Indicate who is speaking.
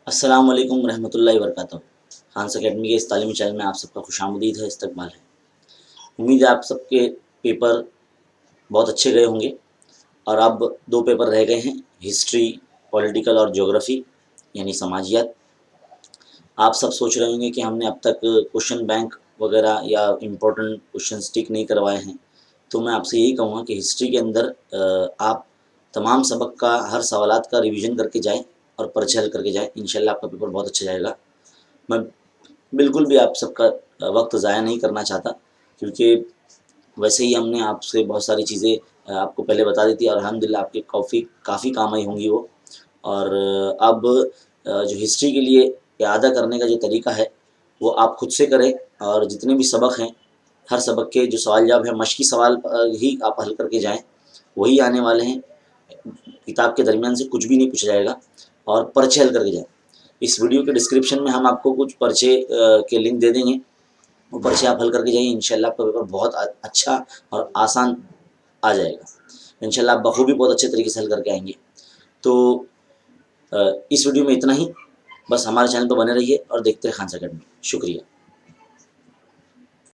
Speaker 1: السلام علیکم ورحمۃ اللہ وبرکاتہ۔ خانس اکیڈمی کے اس تعلیمی چینل میں آپ سب کا خوش آمدید ہے، استقبال ہے۔ امید ہے آپ سب کے پیپر بہت اچھے گئے ہوں گے، اور اب 2 پیپر رہ گئے ہیں، ہسٹری، پولیٹیکل اور جغرافی یعنی سماجیات۔ آپ سب سوچ رہے ہوں گے کہ ہم نے اب تک کوشچن بینک وغیرہ یا امپورٹنٹ کوشچن ٹک نہیں کروائے ہیں، تو میں آپ سے یہی کہوں گا کہ ہسٹری کے اندر آپ تمام سبق کا ہر سوالات کا ریویژن کر کے جائیں اور پرچے حل کر کے جائیں، انشاءاللہ آپ کا پیپر بہت اچھا جائے گا۔ میں بالکل بھی آپ سب کا وقت ضائع نہیں کرنا چاہتا، کیونکہ ویسے ہی ہم نے آپ سے بہت ساری چیزیں آپ کو پہلے بتا دی تھی، اور الحمدللہ آپ کے کافی کام آئی ہوں گی وہ۔ اور اب جو ہسٹری کے لیے اعادہ کرنے کا جو طریقہ ہے وہ آپ خود سے کریں، اور جتنے بھی سبق ہیں ہر سبق کے جو سوال جواب ہیں مشقی سوال ہی آپ حل کر کے جائیں، وہی آنے والے ہیں، کتاب کے درمیان سے کچھ بھی نہیں پوچھا جائے گا، اور پرچے حل کر کے جائیں۔ اس ویڈیو کے ڈسکرپشن میں ہم آپ کو کچھ پرچے کے لنک دے دیں گے، وہ پرچے آپ حل کر کے جائیں، انشاءاللہ آپ کا پیپر بہت اچھا اور آسان آ جائے گا، انشاءاللہ آپ بخوبی بہت اچھے طریقے سے حل کر کے آئیں گے۔ تو اس ویڈیو میں اتنا ہی، بس ہمارے چینل پہ بنے رہیے اور دیکھتے رہے خانس اکیڈمی۔ شکریہ۔